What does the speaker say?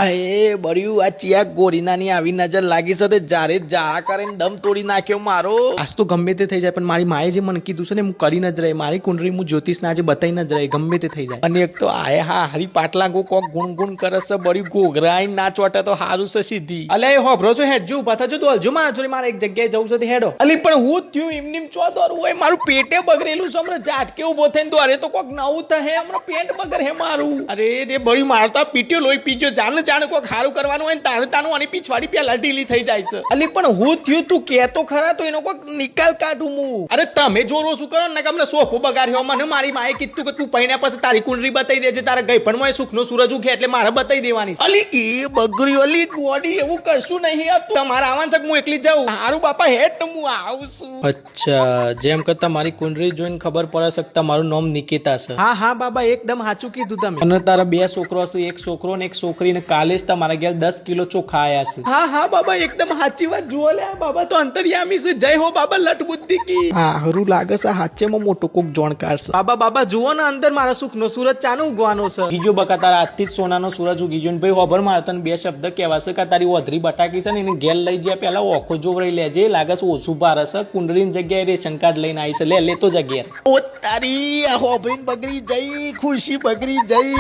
હાય બળ્યું આ ચિયા ગોરીનાની આવી નજર લાગી છે જારે જાળા કરીને દમ તોડી નાખ્યો મારો. આજ તો ગમે તે થઈ જાય પણ મારી માએ જે મને કીધું છે ને હું કરીને જ રહે. મારી કુંડળી હું જ્યોતિષને આજે બતાવીને જ રહે ગમે તે થઈ જાય. અને એક તો આય હા હરી પાટલા ગો કોક ગુણ ગુણ કરે છે બળ્યું ઘોઘરાઈ ના ચોટે તો હારું છે સીધી. અલે એ હોભરો છો હેડ જો ઉભા થજો દોલજો મારા જોડે મારે એક જગ્યાએ જવું છે હેડો. અલી પણ હું થયું એમની ચો દોરું હોય મારું પેટે બગડેલું છે હમણાં ઝાટકે ઉભો થઈને દોરે તો કોક નવું થશે હમણાં પેટ બગર હે મારું. અરે રે બળ્યું મારતા પીટ્યો લોહી પીજો જાણ જાણ કોક હારું કરવાનું હોય ને તાનું અને પીછવાડી પેલા ઢીલી થઈ જાય છે. અલી પણ હું થયું તું કેતો ખરા તો એનો કોક નિકાલ કાઢું હું. અરે તમે જોરો શું કરો ને કે અમને સોફો બગાડ્યો મને મારી માએ કીધું કે તું પૈણા પછી તારી કુંડળી બતાવી દેજે તારા ગઈપણમાં સુખનો સૂરજ ઉગે એટલે મારે બતાવી દેવાની. અલી એ બગડ્યો અલી ગોડી એવું કશું નહીં હતું તમારે આવવાનું છે હું એકલી જાઉં. હારું બાપા હેડ હું આવું છું. અચ્છા જેમ કે તમારી કુંડળી જોઈને ખબર પડે છે તમારું નામ નિકિતા છે. હા હા બાબા એકદમ સાચું કીધું તમે. અને તારા બે છોકરો છે એક છોકરો ને એક છોકરી ને કાલે જ તમારા ઘેર 10 કિલો ચોખા આયા છે. હા હા બાબા એકદમ સાચી વાત જુઓ લે બાબા તો અંતર્યામી છે. જય હો બાબા લટ બુદ્ધિ કી. હા હરું લાગે છે હાચેમાં મોટો કોક જોણકાર છે. બાબા જુઓ ને અંદર મારા સુખનો સૂરજ ચાનો ઉગવાનો છે. ગીજો બકા તારા આજથી જ સોનાનો સૂરજ ઉગી ગયો ને ભાઈ હોબર મારે તને બે શબ્દ કહેવા છે કે તારી ઓધરી બટાકી છે ને એને ઘેર લઈ જાય પેલા ઓખો જોવરાઈ લેજે લાગે છે ઓછું ભારે છે. કુંડળીની જગ્યાએ રેશન કાર્ડ લઈને આવી છે લેતો જ ઘેર. ઓ તારી આ હોબરીન બગડી જઈ ખુરશી બગડી જઈ.